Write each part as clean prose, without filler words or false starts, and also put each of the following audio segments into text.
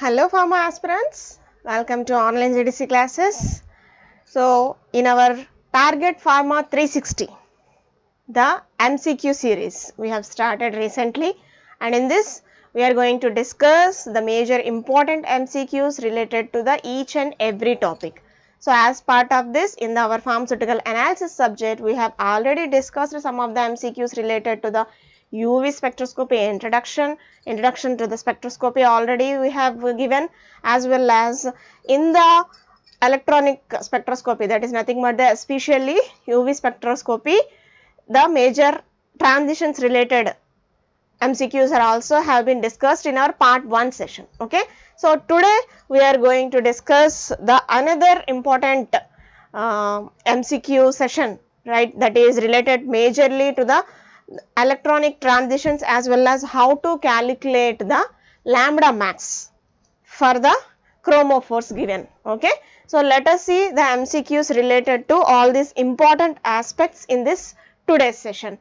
Hello Pharma aspirants, welcome to online GDC classes. So in our Target Pharma 360, the MCQ series we have started recently, and in this we are going to discuss the major important MCQs related to the each and every topic. So as part of this, in our pharmaceutical analysis subject, we have already discussed some of the MCQs related to the UV spectroscopy introduction to the spectroscopy already we have given, as well as in the electronic spectroscopy, that is nothing but the especially UV spectroscopy, the major transitions related MCQs are also have been discussed in our part 1 session. Okay, so today we are going to discuss the another important MCQ session, right, that is related majorly to the electronic transitions as well as how to calculate the lambda max for the chromophores given. Okay, so let us see the MCQs related to all these important aspects in this today's session.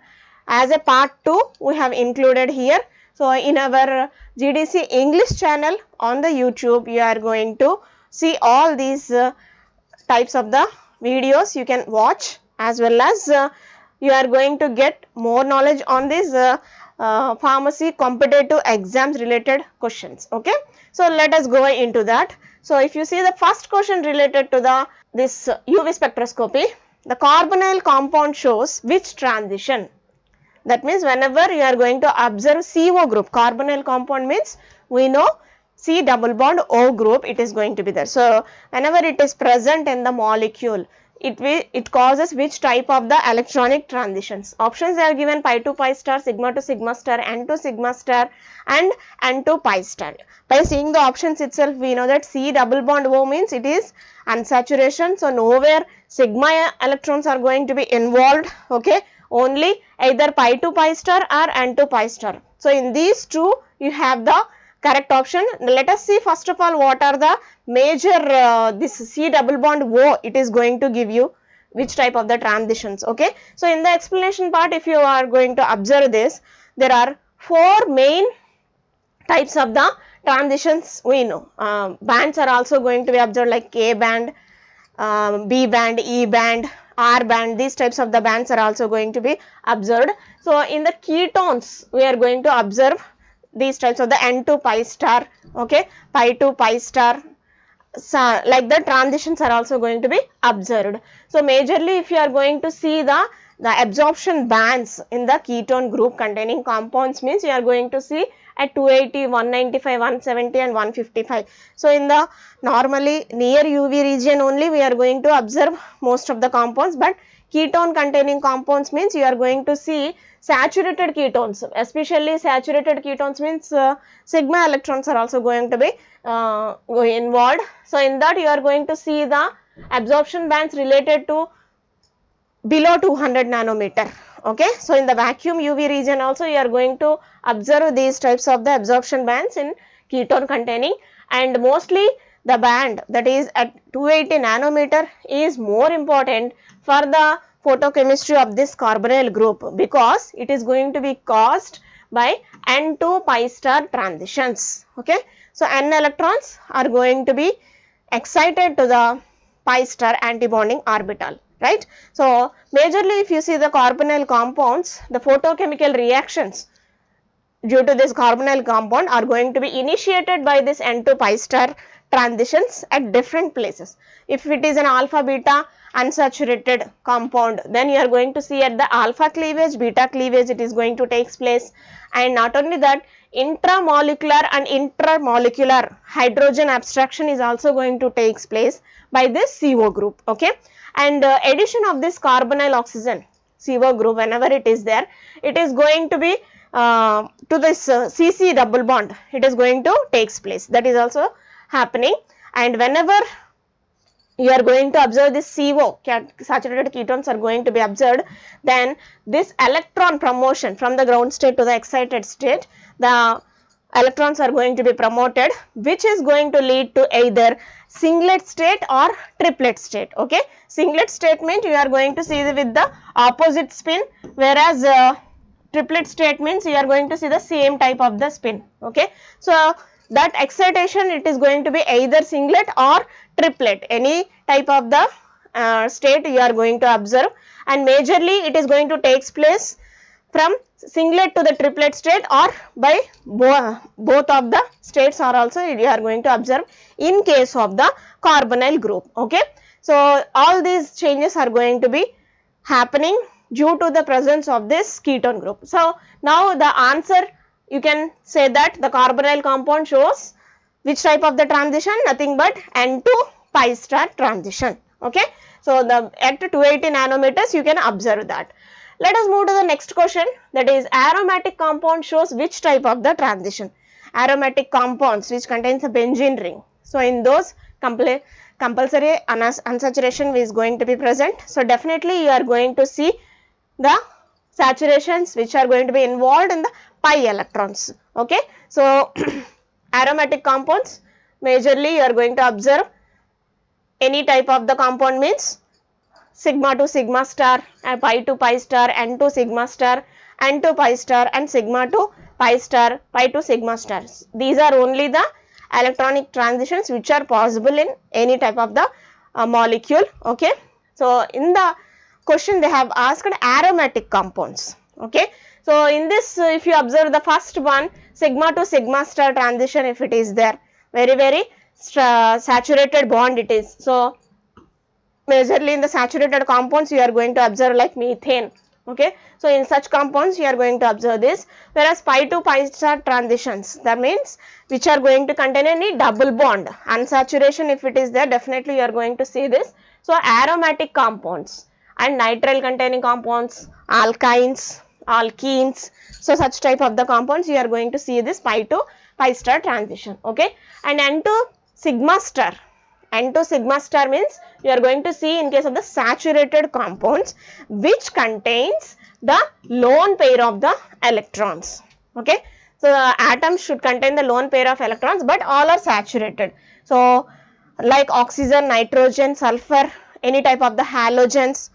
As a part 2 we have included here. So in our GDC English channel on the YouTube, you are going to see all these types of the videos you can watch, as well as you are going to get more knowledge on this pharmacy competitive exams related questions. Okay, so let us go into that. So if you see the first question related to the this UV spectroscopy, the carbonyl compound shows which transition. That means whenever you are going to observe CO group, carbonyl compound means we know C double bond O group, it is going to be there. So whenever it is present in the molecule, it causes which type of the electronic transitions. Options are given: pi to pi star, sigma to sigma star, n to sigma star, and n to pi star. By seeing the options itself, we know that C double bond O means it is unsaturation. So nowhere sigma electrons are going to be involved. Okay, only either pi to pi star or n to pi star. So in these two you have the correct option. Let us see first of all what are the major this C double bond O, it is going to give you which type of the transitions. Okay, so in the explanation part, if you are going to observe this, there are 4 main types of the transitions we know. Bands are also going to be observed like K band, B band, E band, R band. These types of the bands are also going to be observed. So in the ketones we are going to observe these types of the n to pi star, okay, pi to pi star, so like the transitions are also going to be observed. So majorly if you are going to see the absorption bands in the ketone group containing compounds, means you are going to see at 280, 195, 170 and 155. So in the normally near UV region only we are going to observe most of the compounds, but ketone containing compounds means you are going to see saturated ketones, especially saturated ketones means sigma electrons are also going to be involved. So in that you are going to see the absorption bands related to below 200 nanometer. Okay, so in the vacuum UV region also you are going to observe these types of the absorption bands in ketone containing, and mostly the band that is at 280 nanometer is more important for the photochemistry of this carbonyl group, because it is going to be caused by n to pi star transitions. Okay, so n electrons are going to be excited to the pi star antibonding orbital, right. So majorly if you see the carbonyl compounds, the photochemical reactions due to this carbonyl compound are going to be initiated by this n to pi star transitions at different places. If it is an alpha beta unsaturated compound, then you are going to see at the alpha cleavage, beta cleavage it is going to take place, and not only that, intramolecular and intermolecular hydrogen abstraction is also going to take place by this CO group. Okay, and addition of this carbonyl oxygen CO group, whenever it is there, it is going to be to this CC double bond, it is going to takes place, that is also happening. And whenever you are going to observe this CO, saturated ketones are going to be observed, then this electron promotion from the ground state to the excited state, the electrons are going to be promoted, which is going to lead to either singlet state or triplet state. Okay, singlet state means you are going to see with the opposite spin, whereas triplet state means you are going to see the same type of the spin. Okay, so that excitation it is going to be either singlet or triplet, any type of the state you are going to observe, and majorly it is going to take place from singlet to the triplet state, or by both of the states are also you are going to observe in case of the carbonyl group. Okay. So, all these changes are going to be happening due to the presence of this ketone group. So, now the answer you can say that the carbonyl compound shows which type of the transition, nothing but N to pi star transition. Okay. So, the at 280 nanometers you can observe that. Let us move to the next question, that is aromatic compound shows which type of the transition. Aromatic compounds which contains a benzene ring. So, in those compulsory unsaturation is going to be present. So, definitely you are going to see the saturations which are going to be involved in the pi electrons. Okay. So, aromatic compounds majorly you are going to observe any type of the compound means sigma to sigma star, pi to pi star, N to sigma star, N to pi star, and sigma to pi star, pi to sigma stars. These are only the electronic transitions which are possible in any type of the molecule. Okay. So, in the question they have asked aromatic compounds. Okay. So, in this if you observe the first one, sigma to sigma star transition, if it is there, very saturated bond it is. So, majorly in the saturated compounds you are going to observe like methane. Okay. So, in such compounds you are going to observe this, whereas pi to pi star transitions, that means which are going to contain any double bond, unsaturation if it is there, definitely you are going to see this. So, aromatic compounds and nitrile containing compounds, alkynes, alkenes, so such type of the compounds you are going to see this pi to pi star transition. Okay. And N to sigma star, N to sigma star means you are going to see in case of the saturated compounds which contains the lone pair of the electrons. Okay. So, the atoms should contain the lone pair of electrons, but all are saturated. So, like oxygen, nitrogen, sulfur, any type of the halogens,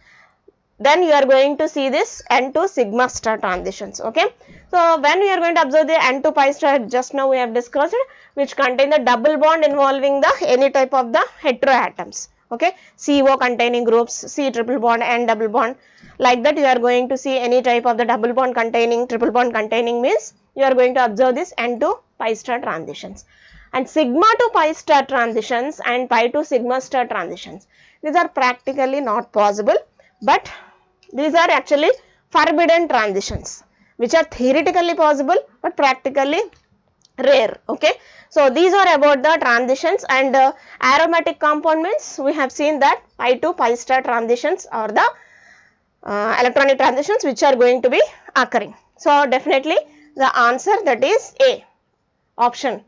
then you are going to see this N to sigma star transitions. Okay. So, when we are going to observe the N to pi star, just now we have discussed, which contain the double bond involving the any type of the heteroatoms. Okay. CO containing groups, C triple bond, N double bond, like that you are going to see any type of the double bond containing, triple bond containing means you are going to observe this N to pi star transitions. And sigma to pi star transitions and pi to sigma star transitions, these are practically not possible, but these are actually forbidden transitions which are theoretically possible but practically rare. Okay. So, these are about the transitions, and aromatic compound means we have seen that pi to pi star transitions are the electronic transitions which are going to be occurring. So, definitely the answer, that is A option.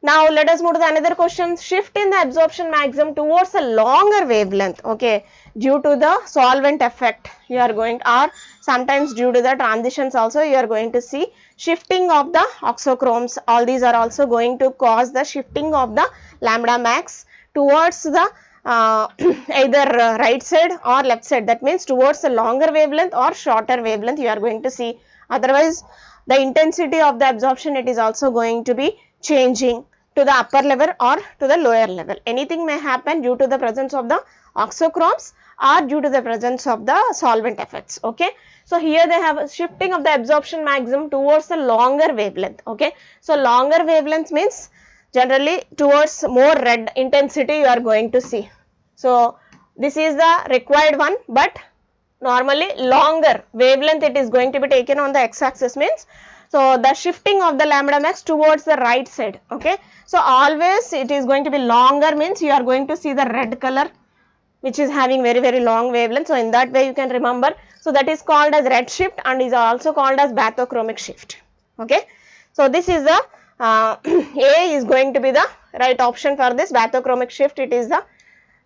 Now, let us move to the another question. Shift in the absorption maximum towards a longer wavelength. Okay, due to the solvent effect you are going, or sometimes due to the transitions also you are going to see shifting of the oxochromes. All these are also going to cause the shifting of the lambda max towards the either right side or left side, that means towards a longer wavelength or shorter wavelength you are going to see. Otherwise, the intensity of the absorption, it is also going to be changing to the upper level or to the lower level. Anything may happen due to the presence of the oxochromes or due to the presence of the solvent effects. Okay. So, here they have a shifting of the absorption maximum towards the longer wavelength. Okay. So, longer wavelength means generally towards more red intensity you are going to see. So, this is the required one, but normally longer wavelength it is going to be taken on the x-axis means, so the shifting of the lambda max towards the right side. Okay. So, always it is going to be longer means you are going to see the red color which is having very long wavelength. So, in that way you can remember. So, that is called as red shift and is also called as bathochromic shift. Okay. So, this is the A is going to be the right option for this bathochromic shift, it is the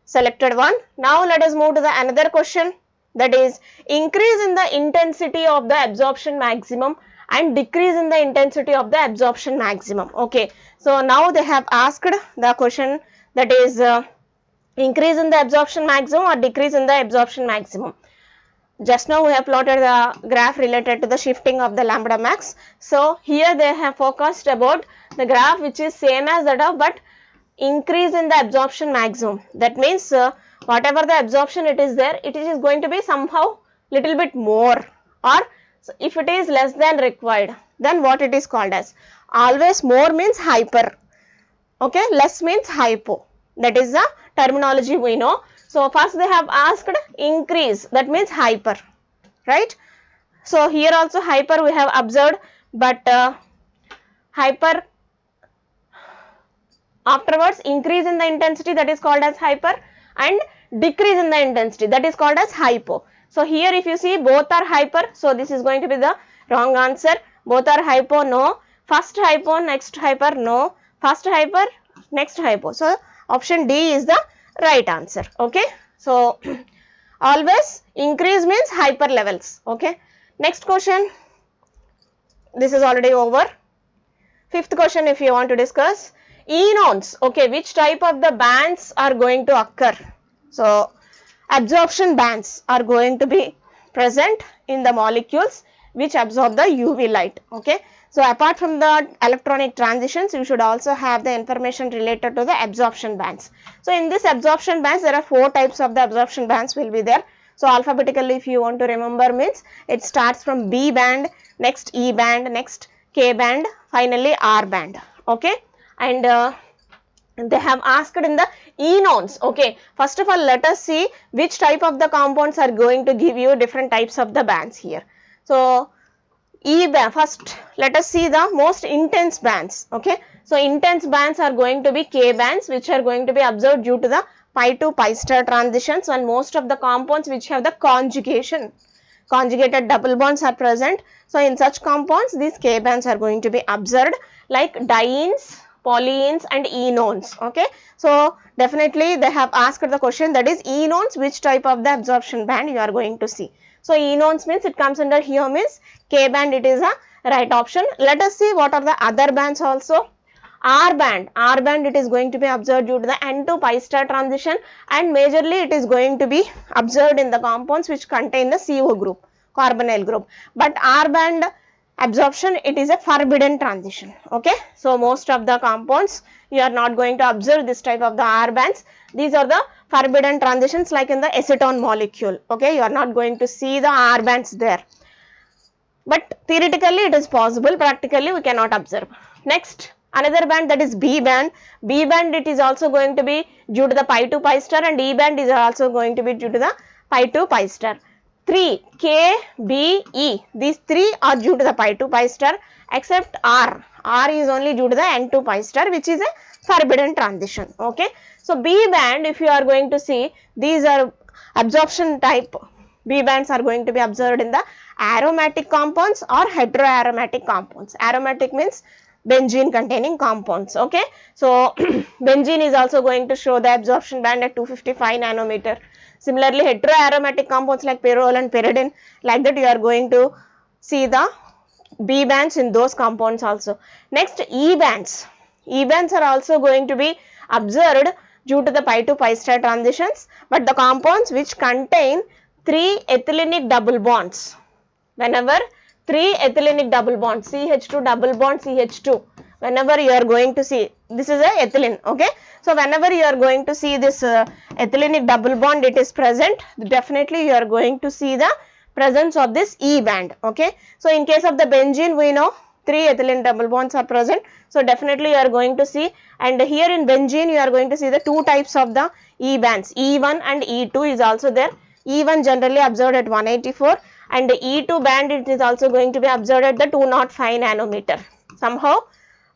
selected one. Now, let us move to the another question, that is increase in the intensity of the absorption maximum and decrease in the intensity of the absorption maximum. Okay. So, now they have asked the question, that is increase in the absorption maximum or decrease in the absorption maximum. just now we have plotted the graph related to the shifting of the lambda max. So here they have focused about the graph which is same as that of, but increase in the absorption maximum. That means whatever the absorption it is there, it is going to be somehow little bit more, or if it is less than required, then what it is called as. Always more means hyper, okay, less means hypo. That is the terminology we know. So first they have asked increase, that means hyper, right? So here also hyper we have observed, but hyper, afterwards increase in the intensity, that is called as hyper, and decrease in the intensity, that is called as hypo. So here if you see both are hyper, so this is going to be the wrong answer. Both are hypo, no. First hypo, next hyper, no. First hyper, next hypo. So option D is the right answer. Okay. So always increase means hyper levels. Okay. Next question. This is already over. Fifth question if you want to discuss. Enones. Okay. Which type of the bands are going to occur? So absorption bands are going to be present in the molecules which absorb the UV light. Okay. So apart from the electronic transitions, you should also have the information related to the absorption bands. So in this absorption bands, there are 4 types of the absorption bands will be there. So alphabetically if you want to remember means, it starts from B band, next E band, next K band, finally R band. Okay. And they have asked in the enones. Okay. First of all, let us see which type of the compounds are going to give you different types of the bands here. So E band, first let us see the most intense bands. Okay. So intense bands are going to be K bands, which are going to be observed due to the pi to pi star transitions, and most of the compounds which have the conjugated double bonds are present. So in such compounds, these K bands are going to be observed, like dienes, polyenes and enones. Okay. So definitely they have asked the question, that is enones, which type of the absorption band you are going to see. So enones means it comes under here means K band, it is a right option. Let us see what are the other bands also. R band it is going to be observed due to the N to pi star transition, and majorly it is going to be observed in the compounds which contain the CO group, carbonyl group. But R band absorption, it is a forbidden transition. Okay. So most of the compounds you are not going to observe this type of the R bands. These are the forbidden transitions, like in the acetone molecule. Okay. You are not going to see the R bands there. But theoretically it is possible, practically we cannot observe. Next, another band, that is B band. B band, it is also going to be due to the pi to pi star, and E band is also going to be due to the pi to pi star. 3 K, B, E, these 3 are due to the pi to pi star, except R. R is only due to the N to pi star, which is a forbidden transition. Okay. So B band, if you are going to see, these are absorption type. B bands are going to be observed in the aromatic compounds or heteroaromatic compounds. Aromatic means benzene containing compounds. Okay. So benzene is also going to show the absorption band at 255 nanometer. Similarly, heteroaromatic compounds like pyrrole and pyridine, like that you are going to see the B bands in those compounds also. Next, E bands. E bands are also going to be observed due to the pi to pi star transitions, but the compounds which contain 3 ethylenic double bonds. Whenever 3 ethylenic double bonds, CH2 double bond CH2, whenever you are going to see, this is a ethylene. Okay. So whenever you are going to see this ethylenic double bond, it is present, definitely you are going to see the presence of this E band. Okay. So in case of the benzene, we know 3 ethylene double bonds are present. So definitely you are going to see, and here in benzene you are going to see the 2 types of the E bands, E1 and E2 is also there. E1 generally observed at 184, and the E2 band, it is also going to be observed at the 205 nanometer, somehow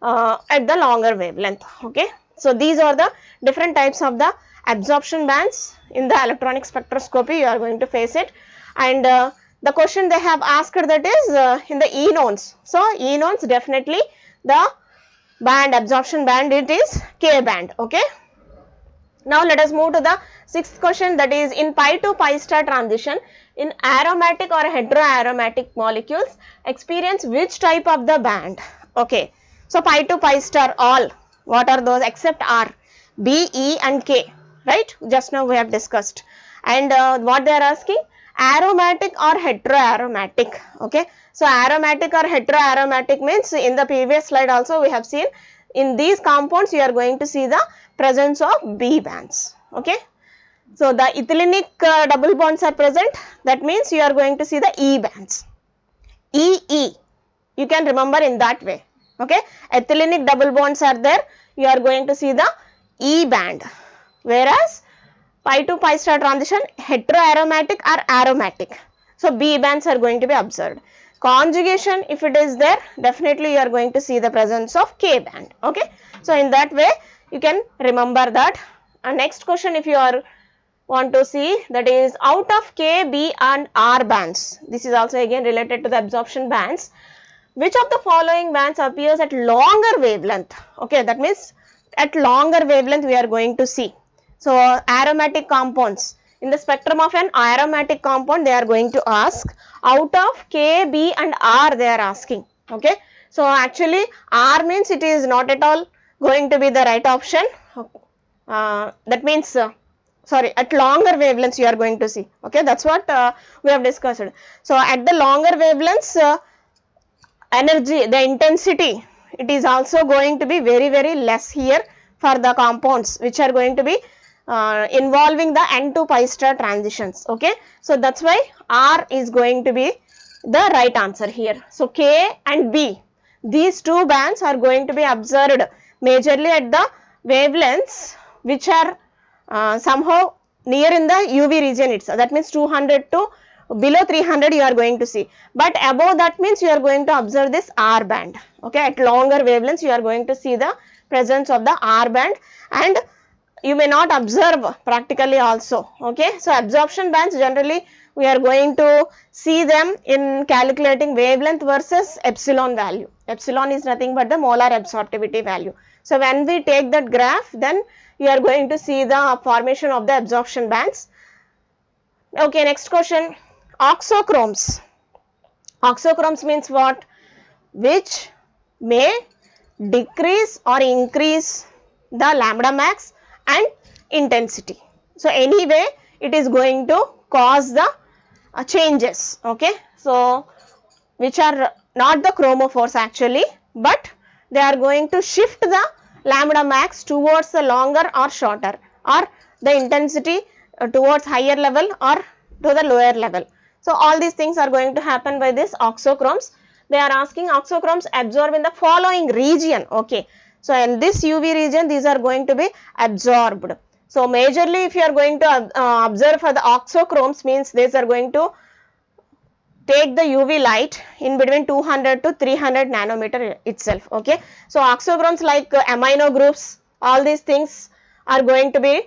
at the longer wavelength. Okay. So these are the different types of the absorption bands in the electronic spectroscopy. You are going to face it, and the question they have asked, that is in the enones. So enones, definitely the band, absorption band, it is K band. Okay. Now let us move to the 6th question, that is in pi to pi star transition, in aromatic or heteroaromatic molecules experience which type of the band. Okay. So pi to pi star, all, what are those except R, B, E and K, right? Just now we have discussed. And what they are asking, aromatic or heteroaromatic. Okay, so aromatic or heteroaromatic means in the previous slide also we have seen in these compounds you are going to see the presence of B bands. Okay, so the ethylenic double bonds are present, that means you are going to see the E bands. EE, you can remember in that way. Okay, ethylenic double bonds are there, you are going to see the E band, whereas pi to pi star transition heteroaromatic or aromatic, so B bands are going to be observed. Conjugation, if it is there, definitely you are going to see the presence of K band. Okay, so in that way you can remember that. And next question, if you are want to see, that is out of K, B and R bands, this is also again related to the absorption bands, which of the following bands appears at longer wavelength? Okay, that means at longer wavelength we are going to see. So aromatic compounds, in the spectrum of an aromatic compound they are going to ask out of K, B and R they are asking. Okay, so actually R means it is not at all going to be the right option. That means sorry, at longer wavelengths you are going to see. Okay, that's what we have discussed. So at the longer wavelengths energy, the intensity, it is also going to be very less here for the compounds which are going to be involving the N to pi star transitions. Okay, so that's why R is going to be the right answer here. So K and B, these two bands are going to be observed majorly at the wavelengths which are somehow near in the UV region itself, that means 200 to below 300 you are going to see, but above that means you are going to observe this R band. Okay, at longer wavelengths you are going to see the presence of the R band, and you may not observe practically also. Okay, so absorption bands generally we are going to see them in calculating wavelength versus epsilon value. Epsilon is nothing but the molar absorptivity value. So when we take that graph, then you are going to see the formation of the absorption bands. Okay, next question, oxochromes. Oxochromes means what? Which may decrease or increase the lambda max and intensity. So anyway it is going to cause the changes. Okay, so which are not the chromophores actually, but they are going to shift the lambda max towards the longer or shorter, or the intensity towards higher level or to the lower level. So all these things are going to happen by this oxochromes. They are asking oxochromes absorb in the following region. Okay, so in this UV region these are going to be absorbed. So majorly if you are going to observe for the oxochromes, means these are going to take the UV light in between 200 to 300 nanometer itself. Okay, so oxochromes like amino groups, all these things are going to be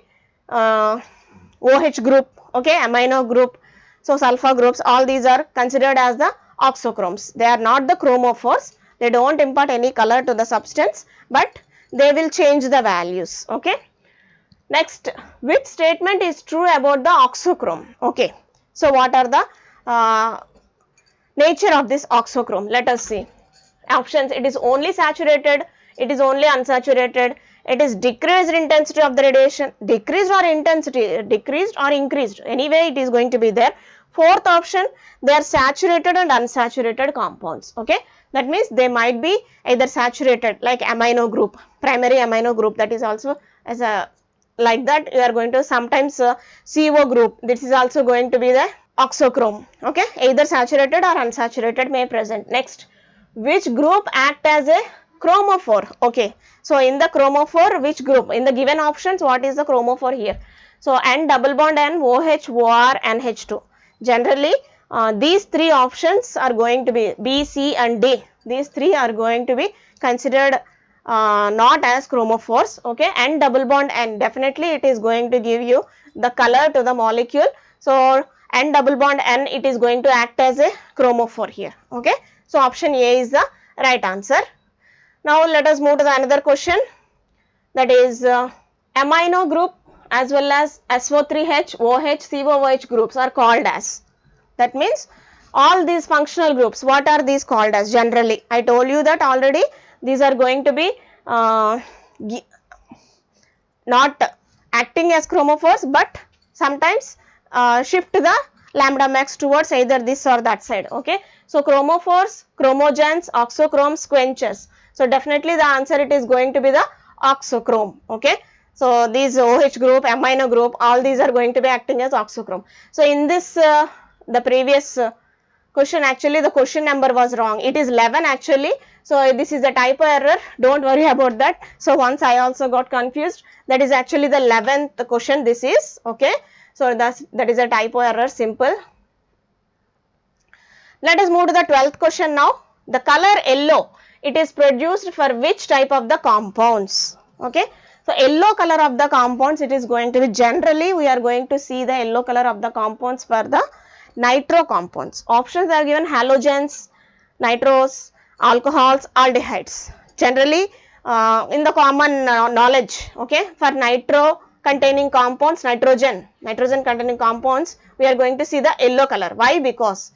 OH group. Okay, amino group, so sulfur groups, all these are considered as the oxochromes. They are not the chromophores, they do not impart any color to the substance, but they will change the values. Okay, next, which statement is true about the oxochrome? Okay, so what are the nature of this oxochrome? Let us see. Options, it is only saturated, it is only unsaturated, it is decreased intensity of the radiation, decreased or intensity, decreased or increased, anyway it is going to be there. Fourth option, they are saturated and unsaturated compounds. Okay, that means they might be either saturated like amino group, primary amino group, that is also as a like that you are going to sometimes CO group, this is also going to be the oxochrome. Okay, either saturated or unsaturated may present. Next, which group act as a chromophore? Okay, so in the chromophore, which group? In the given options, what is the chromophore here? So N double bond N, OH, OR, NH2. Generally these three options are going to be B, C and D. These three are going to be considered not as chromophores. Okay, N double bond N, definitely it is going to give you the color to the molecule. So N double bond N, it is going to act as a chromophore here. Okay, so option A is the right answer. Now let us move to the another question, that is amino group as well as SO3H, OH, COOH groups are called as. That means all these functional groups, what are these called as generally? I told you that already, these are going to be not acting as chromophores, but sometimes shift the lambda max towards either this or that side. Okay, so chromophores, chromogens, oxochromes, quenches. So definitely the answer it is going to be the oxochrome. Okay, so these OH group, amino group, all these are going to be acting as oxochrome. So in this the previous question, actually the question number was wrong. It is 11 actually. So this is a typo error. Don't worry about that. So once I also got confused. That is actually the 11th question. This is okay. So that is a typo error. Simple. Let us move to the 12th question now. The color yellow, it is produced for which type of the compounds? Okay. So yellow color of the compounds, it is going to be generally we are going to see the yellow color of the compounds for the nitro compounds. Options are given: halogens, nitros, alcohols, aldehydes. Generally in the common knowledge, okay, for nitro containing compounds, nitrogen containing compounds, we are going to see the yellow color. Why? Because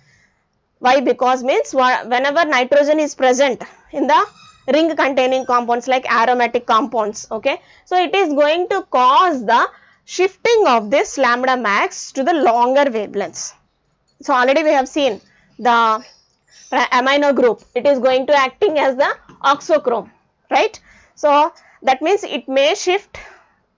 means whenever nitrogen is present in the ring containing compounds like aromatic compounds, okay, so it is going to cause the shifting of this lambda max to the longer wavelengths. So already we have seen the amino group, it is going to acting as the oxochrome, right? So that means it may shift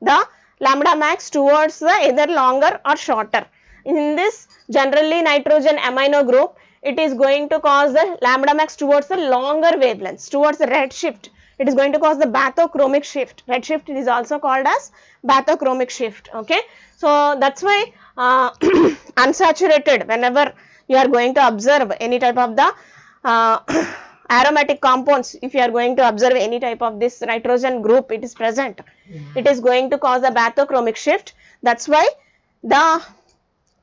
the lambda max towards the either longer or shorter. In this generally nitrogen amino group, it is going to cause the lambda max towards the longer wavelengths, towards the red shift. It is going to cause the bathochromic shift. Red shift is also called as bathochromic shift. Okay, so that's why unsaturated, whenever you are going to observe any type of the aromatic compounds, if you are going to observe any type of this nitrogen group, it is present, it is going to cause a bathochromic shift. That's why the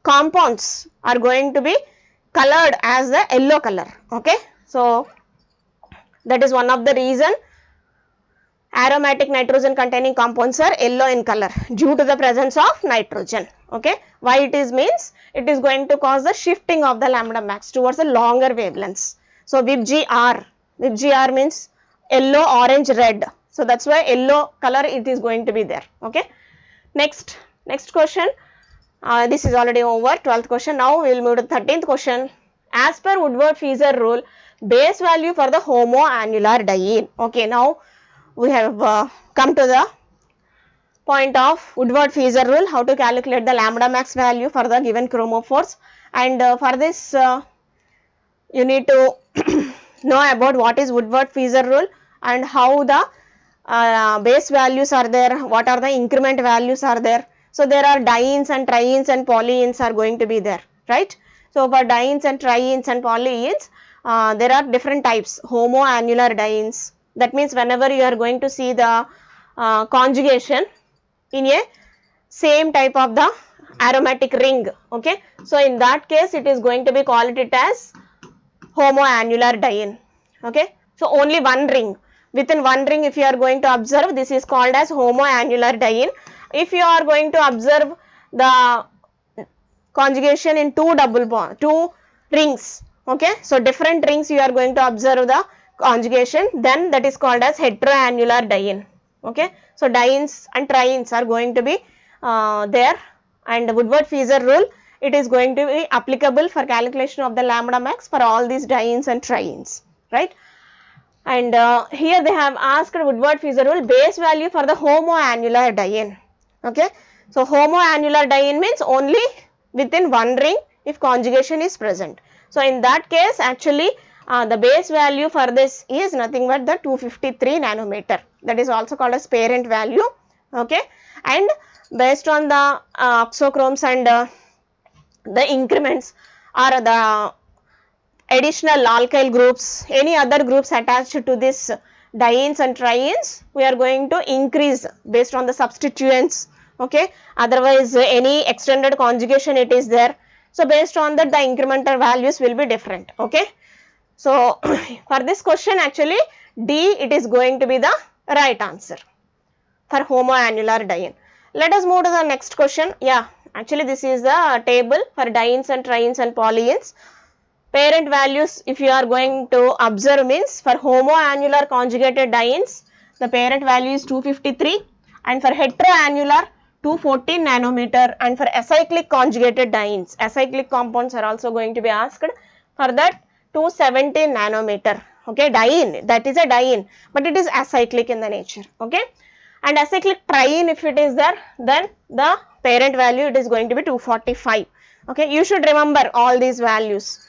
compounds are going to be colored as the yellow color. Okay, so that is one of the reason aromatic nitrogen containing compounds are yellow in color, due to the presence of nitrogen. Okay, why it is means it is going to cause the shifting of the lambda max towards the longer wavelengths. So 𝘂𝙎𝑺 means yellow, orange, red. So that's why yellow color it is going to be there. Okay, next question. This is already over, 12th question. Now we will move to the 13th question. As per Woodward-Fieser rule, base value for the homoannular diene. Okay, now we have come to the point of Woodward-Fieser rule, how to calculate the lambda max value for the given chromophores. And for this you need to know about what is Woodward-Fieser rule and how the base values are there, what are the increment values are there. So there are dienes and trienes and polyenes are going to be there, right? So for dienes and trienes and polyenes, there are different types, homoannular dienes. That means whenever you are going to see the conjugation in a same type of the aromatic ring, okay, so in that case it is going to be called it as homoannular diene. Okay, so only one ring, within one ring if you are going to observe, this is called as homoannular diene. If you are going to observe the conjugation in two rings, okay, so different rings you are going to observe the conjugation, then that is called as heteroannular diene. Okay, so dienes and trienes are going to be there, and Woodward-Fieser rule, it is going to be applicable for calculation of the lambda max for all these dienes and trienes, right? And here they have asked Woodward-Fieser rule base value for the homoannular diene. Okay, so homoannular diene means only within one ring if conjugation is present. So in that case actually the base value for this is nothing but the 253 nanometer, that is also called as parent value. Okay, and based on the oxochromes and the increments or the additional alkyl groups, any other groups attached to this dienes and trienes, we are going to increase based on the substituents. Okay, otherwise any extended conjugation it is there, so based on that the incremental values will be different. Okay, so for this question actually D it is going to be the right answer for homoannular diene. Let us move to the next question. Yeah, actually this is the table for dienes and trienes and polyenes. Parent values if you are going to observe means for homoannular conjugated dienes the parent value is 253, and for heteroannular 214 nanometer, and for acyclic conjugated dienes, acyclic compounds are also going to be asked. For that 217 nanometer, okay, diene, that is a diene, but it is acyclic in the nature, okay. And acyclic triene, if it is there, then the parent value it is going to be 245, okay. You should remember all these values,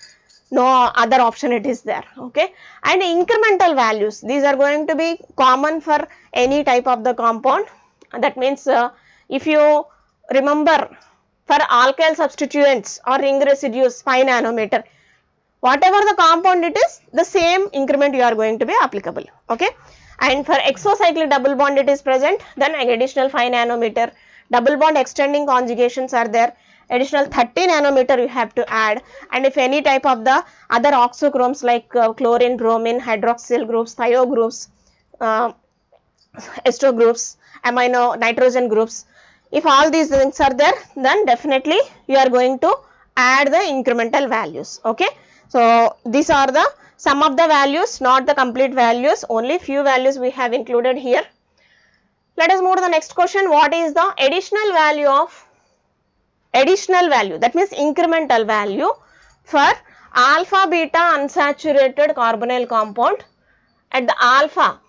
no other option it is there, okay. And incremental values, these are going to be common for any type of the compound. That means if you remember for alkyl substituents or ring residues 5 nanometer, whatever the compound it is, the same increment you are going to be applicable, okay. And for exocyclic double bond it is present, then additional 5 nanometer, double bond extending conjugations are there, additional 30 nanometer you have to add. And if any type of the other oxochromes like chlorine, bromine, hydroxyl groups, thio groups, ester groups, amino, nitrogen groups, if all these things are there, then definitely you are going to add the incremental values, okay. So these are the some of the values, not the complete values, only few values we have included here. Let us move to the next question. What is the additional value of that means incremental value for alpha beta unsaturated carbonyl compound at the alpha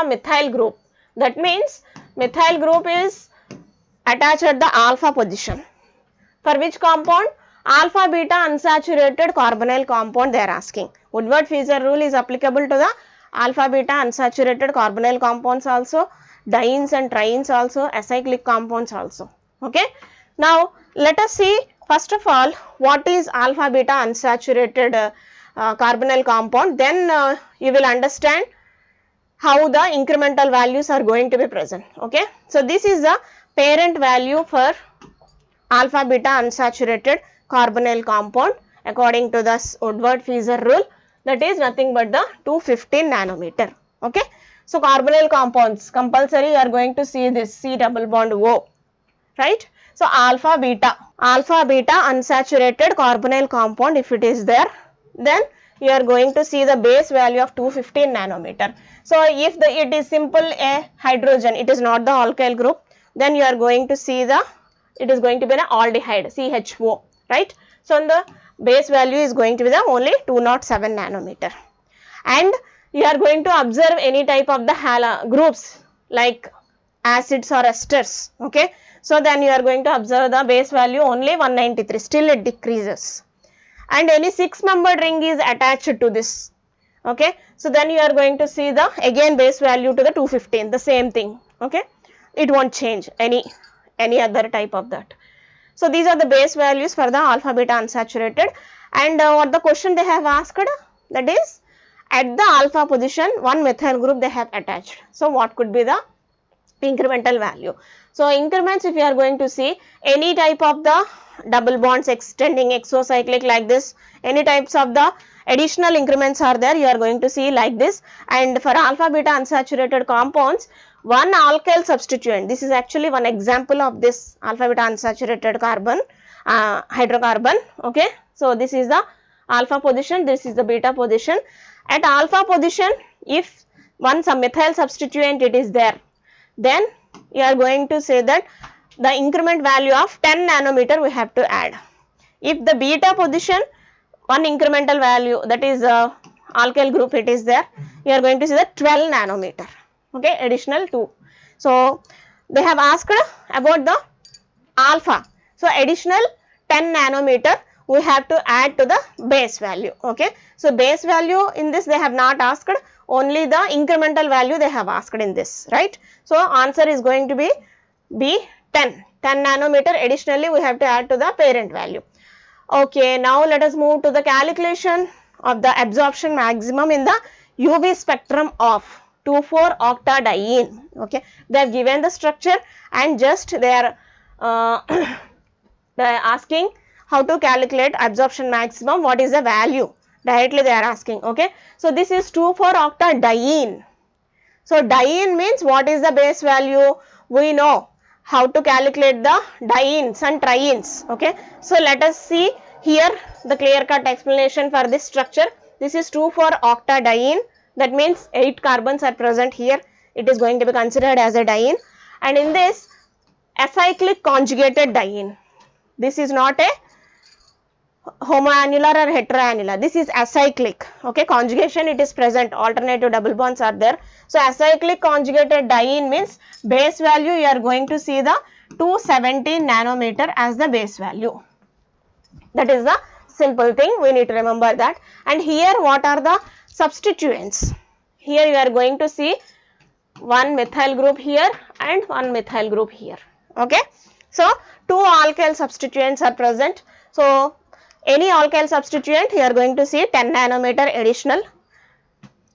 methyl group? That means methyl group is attached at the alpha position. For which compound? Alpha beta unsaturated carbonyl compound they are asking. Woodward-Fieser rule is applicable to the alpha beta unsaturated carbonyl compounds also, dienes and trienes also, acyclic compounds also, okay. Now let us see first of all what is alpha beta unsaturated carbonyl compound, then you will understand how the incremental values are going to be present, okay. So this is the parent value for alpha beta unsaturated carbonyl compound according to the Woodward-Fieser rule, that is nothing but the 215 nanometer, okay. So carbonyl compounds compulsory you are going to see this C double bond O, right. So alpha beta unsaturated carbonyl compound if it is there, then you are going to see the base value of 215 nanometer. So if it is simple a hydrogen, it is not the alkyl group, then you are going to see it is going to be an aldehyde CHO, right. So the base value is going to be the only 207 nanometer, and you are going to observe any type of the groups like acids or esters, okay. So then you are going to observe the base value only 193, still it decreases, and any 6-membered ring is attached to this, okay. So then you are going to see the again base value to the 215, the same thing, okay. It won't change any other type of that. So these are the base values for the alpha beta unsaturated, and what the question they have asked, that is at the alpha position one methyl group they have attached. So what could be the incremental value? So increments, if you are going to see any type of the double bonds extending exocyclic like this, any types of the additional increments are there, you are going to see like this. And for alpha beta unsaturated compounds, one alkyl substituent, this is actually one example of this alpha beta unsaturated carbon hydrocarbon, okay. So this is the alpha position, this is the beta position. At alpha position, if some methyl substituent it is there, then you are going to say that the increment value of 10 nanometer we have to add. If the beta position, one incremental value, that is alkyl group it is there, you are going to see the 12 nanometer, okay, additional 2. So they have asked about the alpha, so additional 10 nanometer we have to add to the base value, okay. So base value in this they have not asked, only the incremental value they have asked in this, right. So answer is going to be B 10 nanometer additionally we have to add to the parent value. Okay, now let us move to the calculation of the absorption maximum in the UV spectrum of 2,4-octadiene, okay. They have given the structure and just they are asking how to calculate absorption maximum, what is the value, directly they are asking, okay. So this is 2,4-octadiene. So diene means what is the base value, we know how to calculate the dienes and trienes, okay. So let us see here the clear cut explanation for this structure. This is 2,4-octadiene, that means 8 carbons are present here, it is going to be considered as a diene, and in this acyclic conjugated diene. This is not a homoannular or heteroannular, this is acyclic. Okay, conjugation it is present, alternative double bonds are there. So acyclic conjugated diene means base value you are going to see the 217 nanometer as the base value. That is the simple thing, we need to remember that. And here what are the substituents? Here you are going to see one methyl group here and one methyl group here. Okay, so two alkyl substituents are present. So any alkyl substituent you are going to see 10 nanometer additional.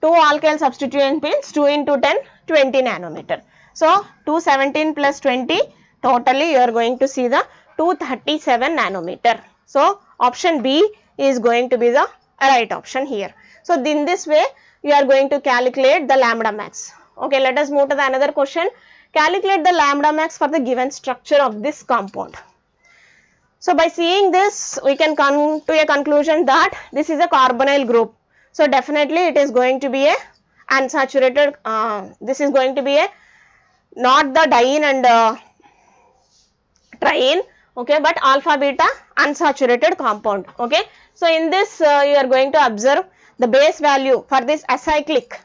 Two alkyl substituent means 2 into 10, 20 nanometer. So 217 plus 20, totally you are going to see the 237 nanometer. So option B is going to be the right option here. So in this way you are going to calculate the lambda max. Okay, let us move to the another question. Calculate the lambda max for the given structure of this compound. So by seeing this, we can come to a conclusion that this is a carbonyl group. So definitely it is going to be a unsaturated, this is going to be a not the diene and triene, okay, but alpha beta unsaturated compound. Okay, so in this you are going to observe the base value for this acyclic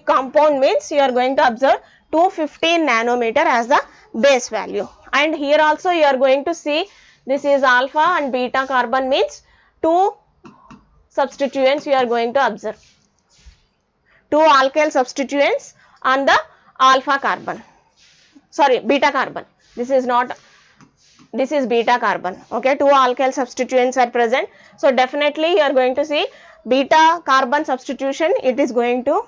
compound means you are going to observe 215 nanometer as the base value. And here also you are going to see this is alpha and beta carbon means two substituents you are going to observe. Two alkyl substituents on the alpha carbon, sorry beta carbon, this is not, this is beta carbon. Okay, two alkyl substituents are present. So definitely you are going to see beta carbon substitution, it is going to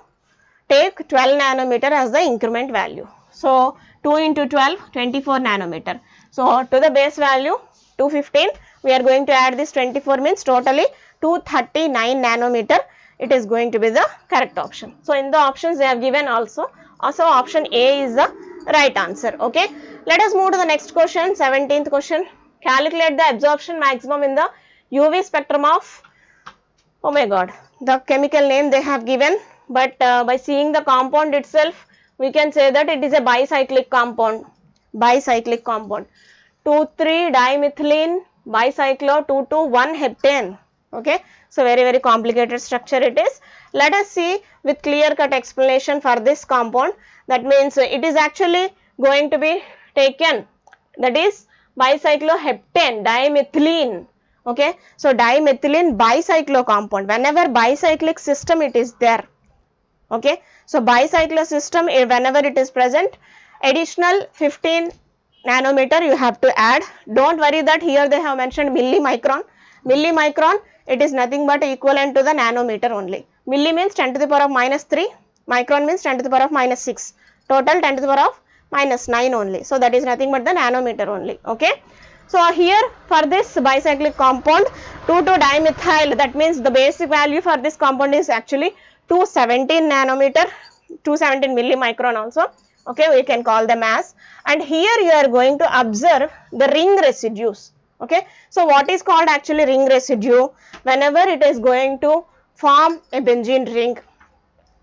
take 12 nanometer as the increment value. So 2 into 12, 24 nanometer. So to the base value 215, we are going to add this 24 means totally 239 nanometer. It is going to be the correct option. So in the options they have given also option A is the right answer. Okay, let us move to the next question, 17th question. Calculate the absorption maximum in the UV spectrum of, oh my god, the chemical name they have given, but by seeing the compound itself we can say that it is a bicyclic compound. 2,3-dimethylene bicyclo 2,2,1-heptane. Okay, so very complicated structure it is. Let us see with clear cut explanation for this compound. That means it is actually going to be taken, that is bicycloheptane dimethylene. Okay, so dimethylene bicyclo compound, whenever bicyclic system it is there. Okay, so bicyclo system whenever it is present, additional 15 nanometer you have to add. Don't worry that here they have mentioned millimicron. Millimicron it is nothing but equivalent to the nanometer only. Milli means 10 to the power of minus 3, micron means 10 to the power of minus 6, total 10 to the power of minus 9 only. So that is nothing but the nanometer only. Okay, so here for this bicyclic compound 2,2-dimethyl, that means the basic value for this compound is actually 217 nanometer, 217 millimicron also. Okay, we can call them as, and here you are going to observe the ring residues. Okay, so what is called actually ring residue? Whenever it is going to form a benzene ring,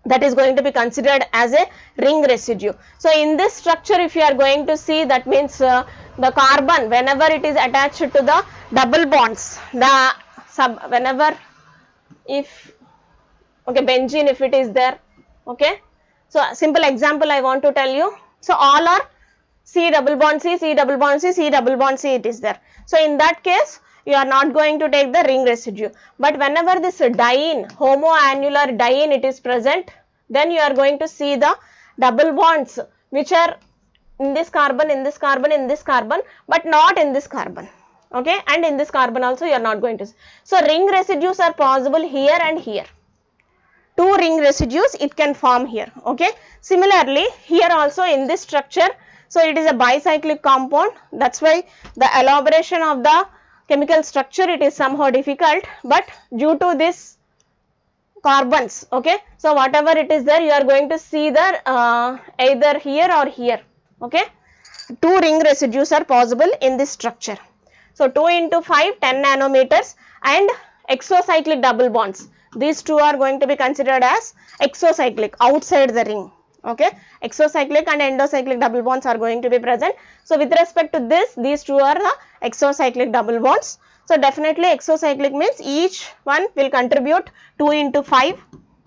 that is going to be considered as a ring residue. So in this structure if you are going to see, that means the carbon whenever it is attached to the double bonds, the whenever if, okay, benzene if it is there. Okay, so simple example I want to tell you. So all are C double bond C, C double bond C, C double bond C it is there. So in that case you are not going to take the ring residue, but whenever this diene, homoannular diene it is present, then you are going to see the double bonds which are in this carbon, in this carbon, in this carbon, but not in this carbon. Okay, and in this carbon also you are not going to see. So ring residues are possible here and here. Two ring residues it can form here. Okay, similarly here also in this structure, so it is a bicyclic compound, that's why the elaboration of the chemical structure it is somehow difficult, but due to this carbons, okay, so whatever it is there you are going to see the either here or here. Okay, two ring residues are possible in this structure. So 2 into 5, 10 nanometers, and exocyclic double bonds, these two are going to be considered as exocyclic, outside the ring. Okay, exocyclic and endocyclic double bonds are going to be present. So with respect to this, these two are the exocyclic double bonds. So definitely exocyclic means each one will contribute 2 into 5,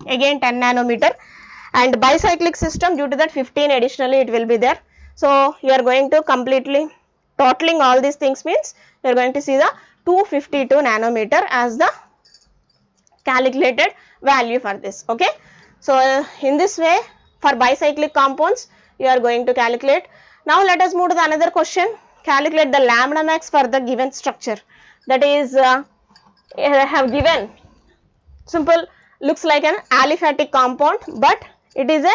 again 10 nanometer, and bicyclic system, due to that 15 additionally it will be there. So you are going to completely totaling all these things means you are going to see the 252 nanometer as the calculated value for this. Okay, so in this way for bicyclic compounds you are going to calculate. Now let us move to the another question. Calculate the lambda max for the given structure. That is I have given simple, looks like an aliphatic compound, but it is a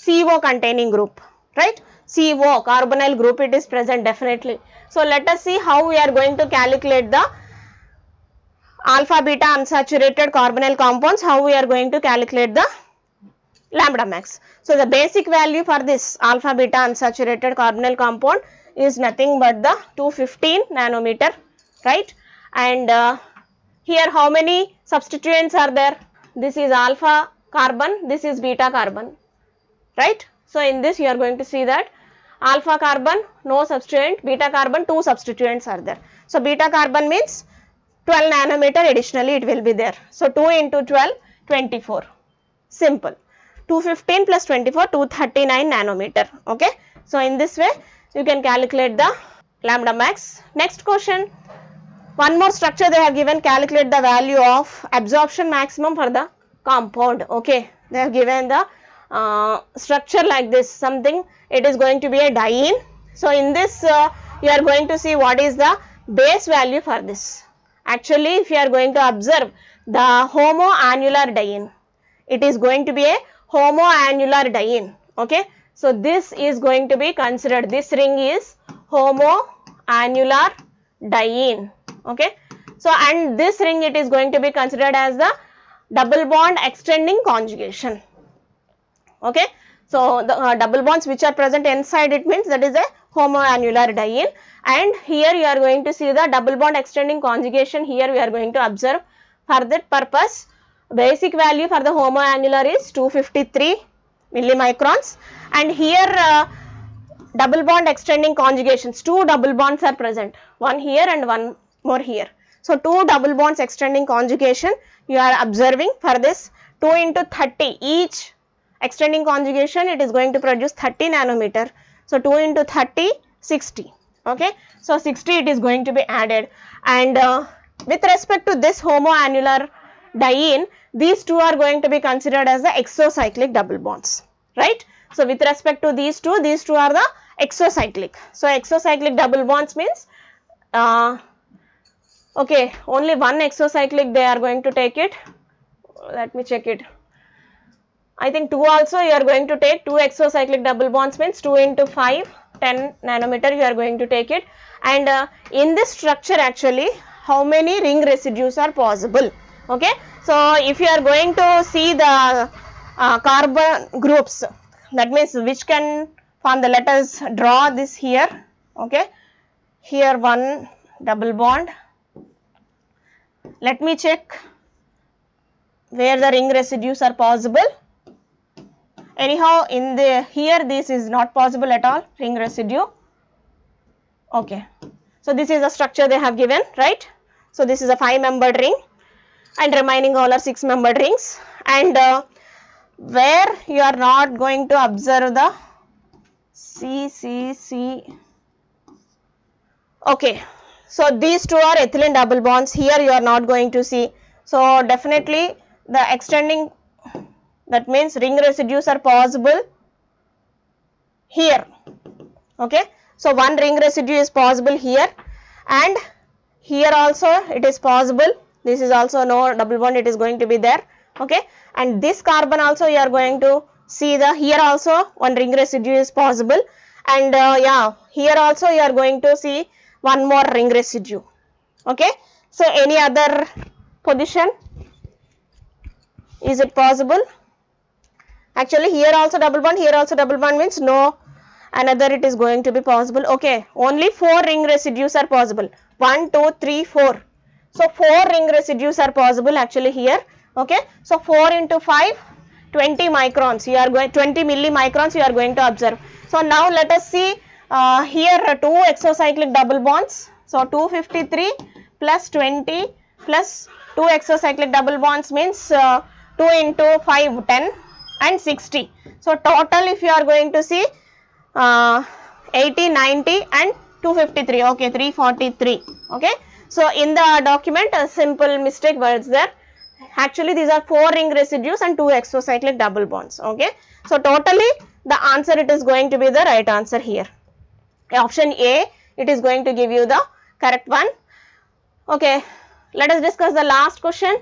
CO containing group, right? CO carbonyl group it is present definitely. So let us see how we are going to calculate the alpha beta unsaturated carbonyl compounds, how we are going to calculate the lambda max. So the basic value for this alpha beta unsaturated carbonyl compound is nothing but the 215 nanometer, right? And here how many substituents are there? This is alpha carbon, this is beta carbon, right? So in this you are going to see that alpha carbon no substituent, beta carbon 2 substituents are there. So beta carbon means 12 nanometer additionally it will be there. So 2 into 12, 24. Simple. 215 plus 24, 239 nanometer. Okay. So in this way you can calculate the lambda max. Next question. One more structure they have given, calculate the value of absorption maximum for the compound. Okay. They have given the structure like this, something, it is going to be a diene. So in this you are going to see what is the base value for this. Actually if you are going to observe the homoannular diene, it is going to be a homoannular diene. Okay. So this is going to be considered, this ring is homoannular diene. Okay. So and this ring it is going to be considered as the double bond extending conjugation. Okay. So the double bonds which are present inside it means that is a homoannular diene, and here you are going to see the double bond extending conjugation. Here we are going to observe for that purpose. Basic value for the homoannular is 253 millimicrons, and here double bond extending conjugations, 2 double bonds are present, one here and one more here. So 2 double bonds extending conjugation you are observing for this 2 into 30, each extending conjugation it is going to produce 30 nanometer. So 2 into 30, 60. Okay. So 60 it is going to be added, and with respect to this homoannular diene, these two are going to be considered as the exocyclic double bonds, right? So with respect to these two are the exocyclic. So exocyclic double bonds means okay, only one exocyclic they are going to take it. Let me check it. I think 2 also you are going to take, 2 exocyclic double bonds means 2 into 5, 10 nanometer you are going to take it. And in this structure actually how many ring residues are possible? Okay. So if you are going to see the carbon groups, that means which can form the, let us draw this here. Okay. Here one double bond. Let me check where the ring residues are possible. Anyhow in the here this is not possible at all, ring residue. Okay. So this is the structure they have given, right? So this is a 5-membered ring and remaining all are 6-membered rings, and where you are not going to observe the C. Okay. So these two are ethylene double bonds, here you are not going to see. So definitely the extending, that means ring residues are possible here. Okay. So one ring residue is possible here, and here also it is possible. This is also no double bond, it is going to be there. Okay. And this carbon also you are going to see the, here also one ring residue is possible, and yeah, here also you are going to see one more ring residue. Okay. So any other position, is it possible? Actually here also double bond, here also double bond means no another it is going to be possible. Okay. Only 4 ring residues are possible. 1, 2, 3, 4. So 4 ring residues are possible actually here. Okay. So 4 into 5, 20 microns, you are going 20 millimicrons you are going to observe. So now let us see here 2 exocyclic double bonds. So 253 plus 20 plus 2 exocyclic double bonds means 2 into 5, 10 and 60. So total if you are going to see 80, 90 and 253, okay, 343, okay. So in the document a simple mistake was there. Actually these are 4 ring residues and 2 exocyclic double bonds, okay. So totally the answer it is going to be the right answer here. Option A, it is going to give you the correct one. Okay, let us discuss the last question.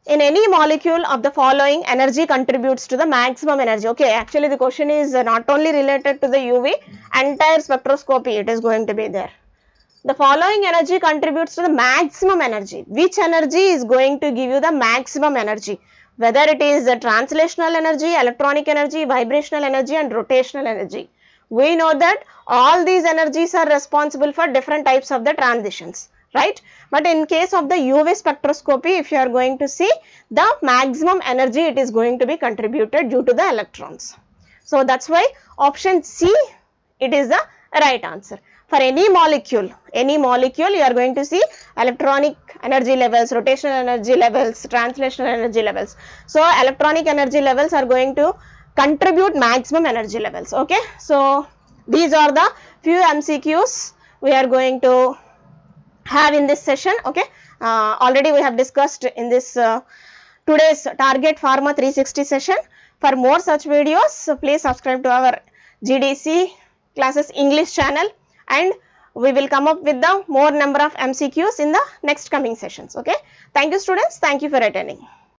In any molecule of the following, energy contributes to the maximum energy. Okay, actually the question is not only related to the UV, entire spectroscopy it is going to be there. The following energy contributes to the maximum energy. Which energy is going to give you the maximum energy? Whether it is the translational energy, electronic energy, vibrational energy and rotational energy. We know that all these energies are responsible for different types of the transitions, right? But in case of the UV spectroscopy, if you are going to see, the maximum energy it is going to be contributed due to the electrons. So that's why option C it is the right answer. For any molecule you are going to see electronic energy levels, rotational energy levels, translational energy levels. So electronic energy levels are going to contribute maximum energy levels, okay. So these are the few MCQs we are going to have in this session, okay. Already we have discussed in this today's Target Pharma 360 session. For more such videos, please subscribe to our GDC classes English channel, and we will come up with the more number of MCQs in the next coming sessions, okay. Thank you students, thank you for attending.